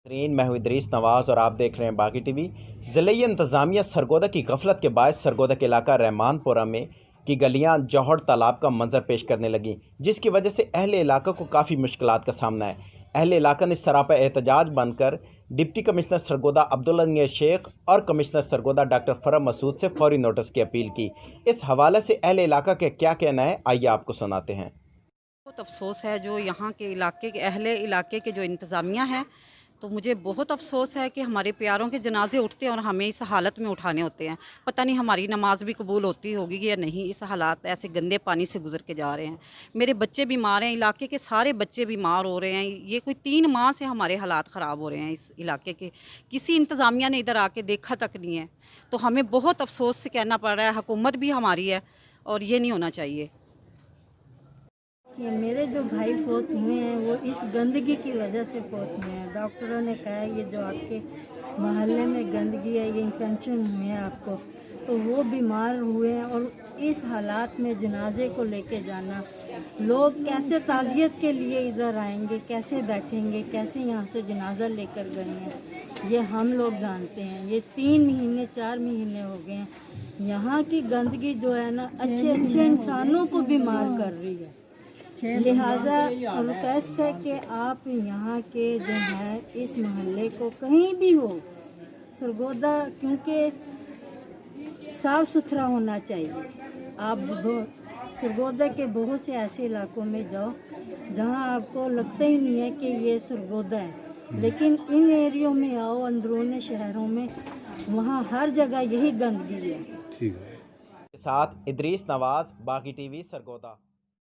मैं हूं इदरीस नवाज और आप देख रहे हैं बागी टीवी। ज़िले इंतज़ामिया सरगोदा की गफलत के बायस सरगोदा के इलाका रहमानपुरा में की गलियां जौहर तालाब का मंजर पेश करने लगी, जिसकी वजह से अहले इलाका को काफ़ी मुश्किलात का सामना है। अहले इलाका ने सरापा एहतजाज बनकर डिप्टी कमिश्नर सरगोदा अब्दुल शेख और कमिश्नर सरगोदा डॉक्टर फरम मसूद से फौरी नोटिस की अपील की। इस हवाले से अहले इलाका के क्या कहना है, आइए आपको सुनाते हैं। बहुत अफसोस है जो यहाँ के इलाके के अहले इलाके के जो इंतज़ामिया है, तो मुझे बहुत अफसोस है कि हमारे प्यारों के जनाजे उठते हैं और हमें इस हालत में उठाने होते हैं। पता नहीं हमारी नमाज भी कबूल होती होगी या नहीं, इस हालात ऐसे गंदे पानी से गुजर के जा रहे हैं। मेरे बच्चे बीमार हैं, इलाके के सारे बच्चे बीमार हो रहे हैं। ये कोई 3 माह से हमारे हालात ख़राब हो रहे हैं इस इलाके के। किसी इंतज़ामिया ने इधर आके देखा तक नहीं है, तो हमें बहुत अफसोस से कहना पड़ रहा है, हुकूमत भी हमारी है और ये नहीं होना चाहिए। कि मेरे जो भाई फौत हुए हैं वो इस गंदगी की वजह से फौत हुए हैं। डॉक्टरों ने कहा है ये जो आपके मोहल्ले में गंदगी है, ये इन्फेक्शन हुए हैं आपको, तो वो बीमार हुए हैं। और इस हालात में जनाजे को लेके जाना, लोग कैसे ताज़ियत के लिए इधर आएंगे, कैसे बैठेंगे, कैसे यहाँ से जनाजा लेकर गए हैं, ये हम लोग जानते हैं। ये 3 महीने 4 महीने हो गए हैं। यहाँ की गंदगी जो है ना, अच्छे अच्छे इंसानों को बीमार कर रही है। लिहाजा रिक्वेस्ट है कि आप यहाँ के जो है इस मोहल्ले को कहीं भी हो सरगोदा, क्योंकि साफ़ सुथरा होना चाहिए। आप सरगोदा के बहुत से ऐसे इलाकों में जाओ जहाँ आपको लगता ही नहीं है कि ये सरगोदा है, लेकिन इन एरियो में आओ, अंदरूनी शहरों में, वहाँ हर जगह यही गंदगी है। ठीक है। साथ इदरीस नवाज, बागी टीवी, सरगोदा।